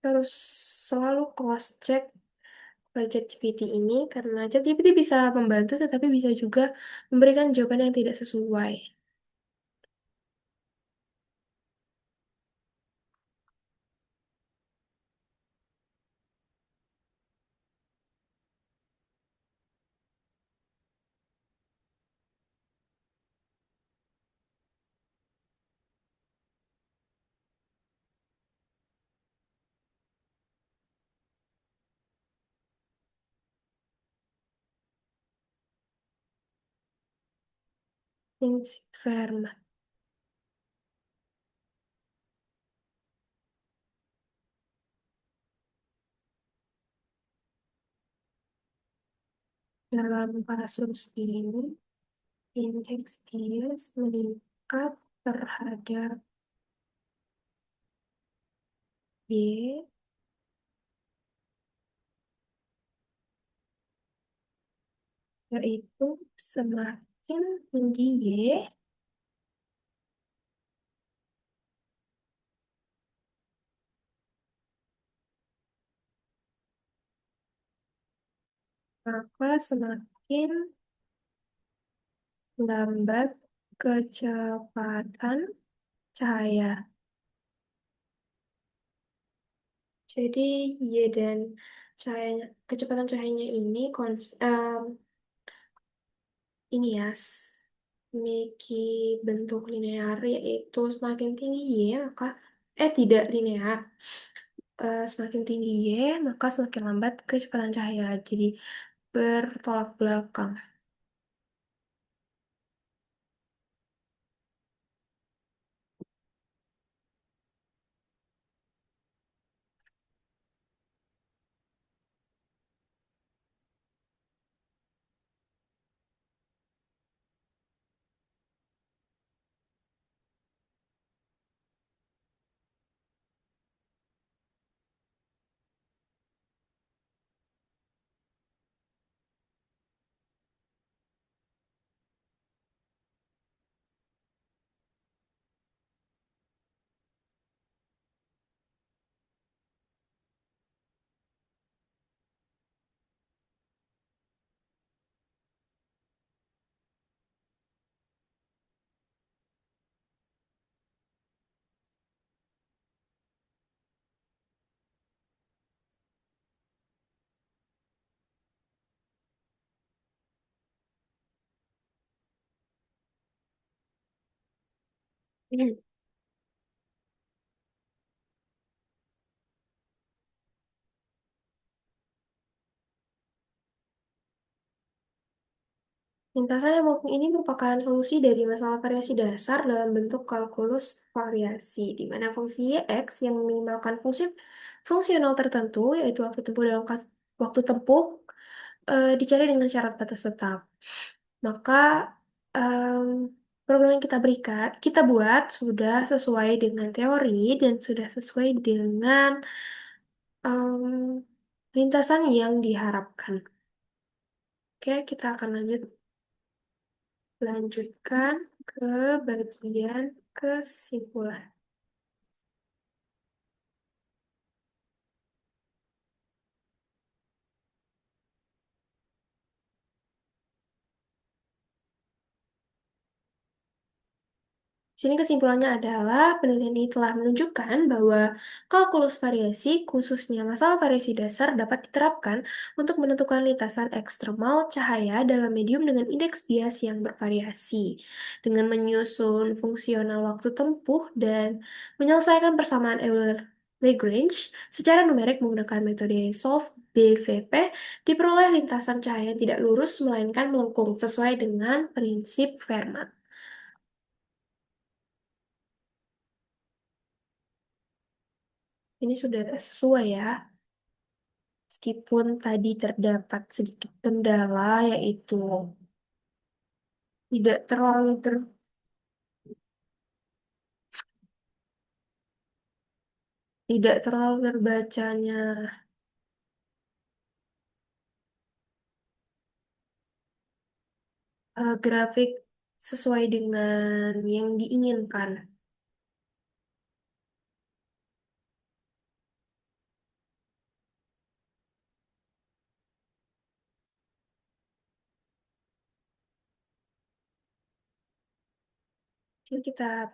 Terus selalu cross-check pada ChatGPT ini karena ChatGPT bisa membantu tetapi bisa juga memberikan jawaban yang tidak sesuai. Prinsip Fermat. Dalam kasus ini, indeks bias meningkat terhadap Y, yaitu semakin tinggi Y, maka semakin lambat kecepatan cahaya. Jadi Y dan cahayanya, kecepatan cahayanya ini ini ya memiliki bentuk linear yaitu semakin tinggi Y maka tidak linear. Semakin tinggi Y maka semakin lambat kecepatan cahaya. Jadi bertolak belakang. Hmm. Lintasan yang ini merupakan solusi dari masalah variasi dasar dalam bentuk kalkulus variasi, di mana fungsi X yang meminimalkan fungsi fungsional tertentu, yaitu waktu tempuh waktu tempuh, dicari dengan syarat batas tetap. Maka em, program yang kita buat sudah sesuai dengan teori dan sudah sesuai dengan em, lintasan yang diharapkan. Oke, kita akan lanjutkan ke bagian kesimpulan. Sini kesimpulannya adalah penelitian ini telah menunjukkan bahwa kalkulus variasi, khususnya masalah variasi dasar, dapat diterapkan untuk menentukan lintasan ekstremal cahaya dalam medium dengan indeks bias yang bervariasi, dengan menyusun fungsional waktu tempuh dan menyelesaikan persamaan Euler-Lagrange secara numerik menggunakan metode solve BVP, diperoleh lintasan cahaya yang tidak lurus melainkan melengkung sesuai dengan prinsip Fermat. Ini sudah sesuai ya, meskipun tadi terdapat sedikit kendala, yaitu tidak terlalu tidak terlalu terbacanya grafik sesuai dengan yang diinginkan. Jadi kita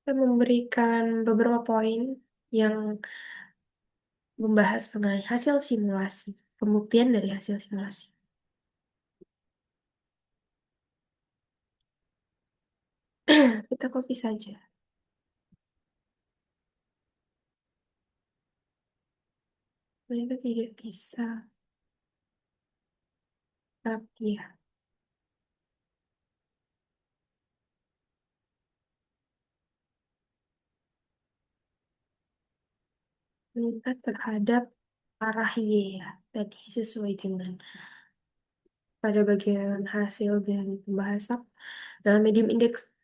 kita memberikan beberapa poin yang membahas mengenai hasil simulasi, pembuktian dari hasil simulasi. Kita copy saja. Mereka tidak bisa rapi ya. Meningkat terhadap arah Y ya. Tadi sesuai dengan pada bagian hasil dan pembahasan dalam medium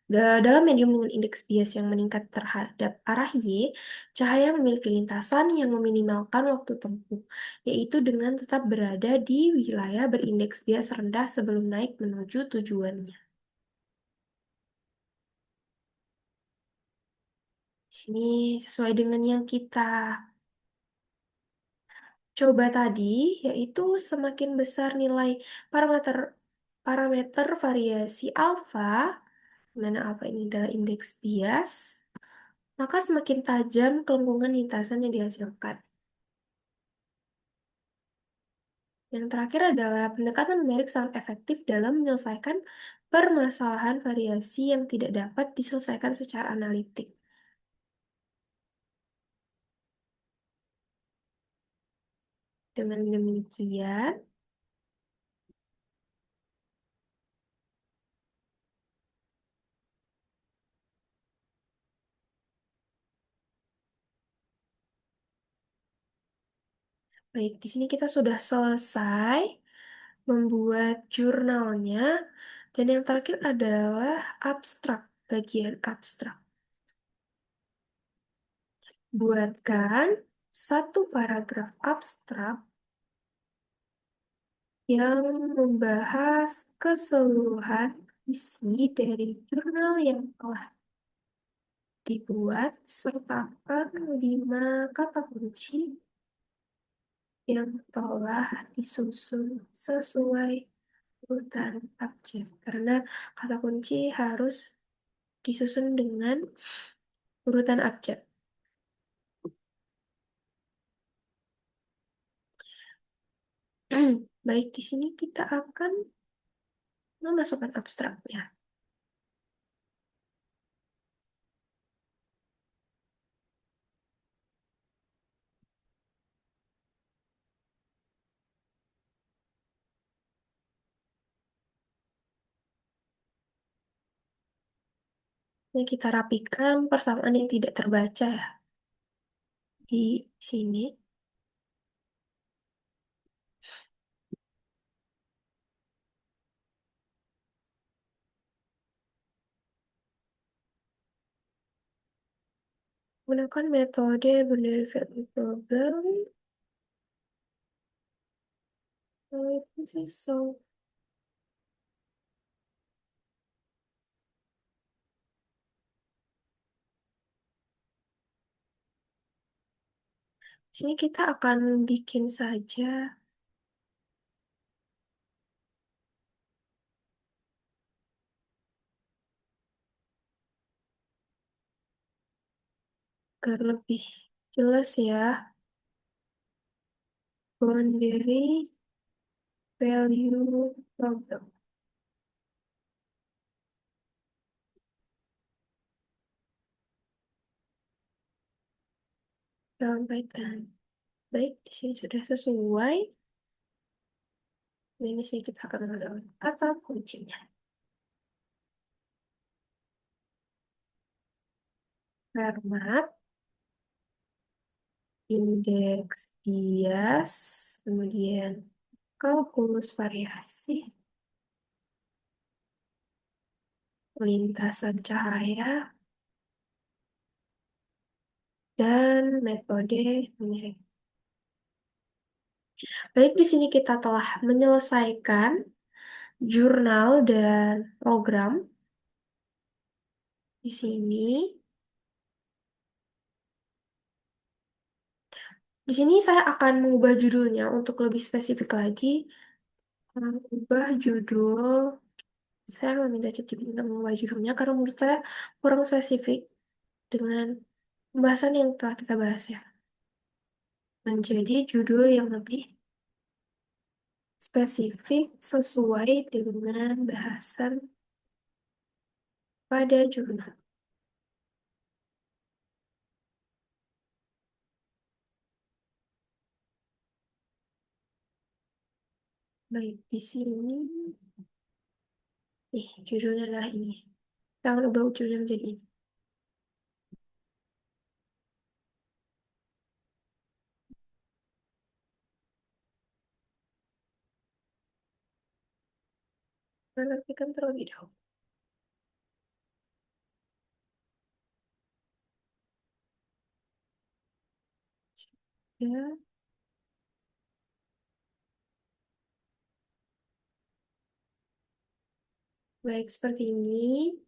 dalam medium dengan indeks bias yang meningkat terhadap arah Y, cahaya memiliki lintasan yang meminimalkan waktu tempuh, yaitu dengan tetap berada di wilayah berindeks bias rendah sebelum naik menuju tujuannya. Di sini sesuai dengan yang kita coba tadi, yaitu semakin besar nilai parameter parameter variasi alfa, di mana alfa ini adalah indeks bias, maka semakin tajam kelengkungan lintasan yang dihasilkan. Yang terakhir adalah pendekatan numerik sangat efektif dalam menyelesaikan permasalahan variasi yang tidak dapat diselesaikan secara analitik. Dengan demikian, baik, di sini kita sudah selesai membuat jurnalnya, dan yang terakhir adalah abstrak, bagian abstrak. Buatkan satu paragraf abstrak yang membahas keseluruhan isi dari jurnal yang telah dibuat, sertakan 5 kata kunci yang telah disusun sesuai urutan abjad. Karena kata kunci harus disusun dengan urutan abjad. Baik, di sini kita akan memasukkan abstraknya. Ini kita rapikan persamaan yang tidak terbaca ya di sini. Gunakan metode boundary value problem. Itu sih so. Di sini kita akan bikin saja agar lebih jelas ya. Boundary value problem dalam Python. Baik, di sini sudah sesuai. Nah, ini sih kita akan masukkan kata kuncinya. Format, indeks bias, kemudian kalkulus variasi, lintasan cahaya, dan metode numerik. Baik, di sini kita telah menyelesaikan jurnal dan program. Di sini, saya akan mengubah judulnya untuk lebih spesifik lagi. Mengubah judul, saya meminta ChatGPT untuk mengubah judulnya karena menurut saya kurang spesifik dengan pembahasan yang telah kita bahas ya. Menjadi judul yang lebih spesifik sesuai dengan bahasan pada jurnal. Baik, di sini, nih, judulnya adalah ini. Kita akan ubah judulnya menjadi ini. Menarikkan terlebih dahulu. Ya, baik seperti ini.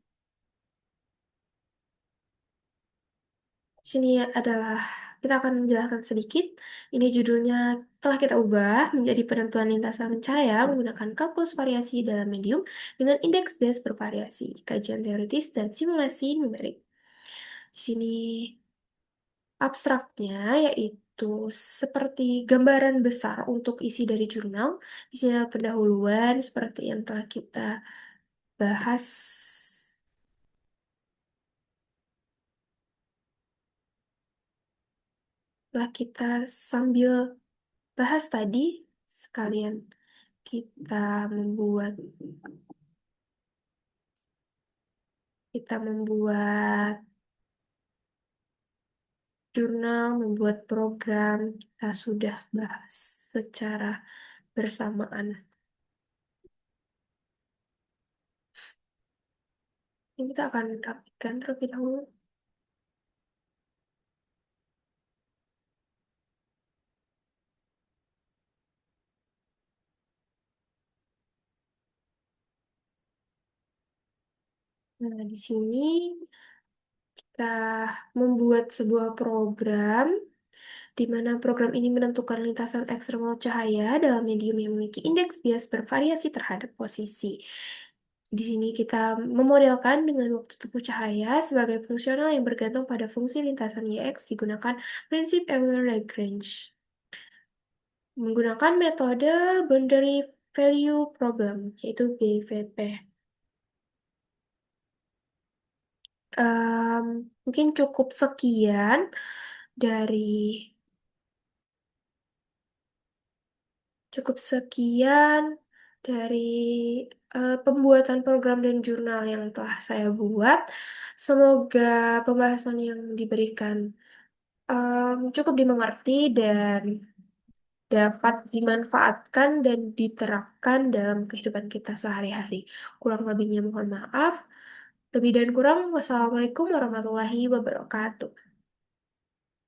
Sini adalah kita akan menjelaskan sedikit. Ini judulnya telah kita ubah menjadi penentuan lintasan cahaya menggunakan kalkulus variasi dalam medium dengan indeks bias bervariasi, kajian teoritis dan simulasi numerik. Di sini abstraknya yaitu seperti gambaran besar untuk isi dari jurnal. Di sini ada pendahuluan seperti yang telah kita bahas. Setelah kita sambil bahas tadi, sekalian kita membuat kita membuat jurnal, membuat program, kita sudah bahas secara bersamaan. Ini kita akan rapikan terlebih dahulu. Nah, di sini kita membuat sebuah program di mana program ini menentukan lintasan ekstremal cahaya dalam medium yang memiliki indeks bias bervariasi terhadap posisi. Di sini kita memodelkan dengan waktu tempuh cahaya sebagai fungsional yang bergantung pada fungsi lintasan YX digunakan prinsip Euler-Lagrange. Menggunakan metode Boundary Value Problem, yaitu BVP. Em, Mungkin cukup sekian dari cukup sekian dari pembuatan program dan jurnal yang telah saya buat. Semoga pembahasan yang diberikan cukup dimengerti dan dapat dimanfaatkan dan diterapkan dalam kehidupan kita sehari-hari. Kurang lebihnya mohon maaf. Lebih dan kurang, wassalamualaikum warahmatullahi wabarakatuh.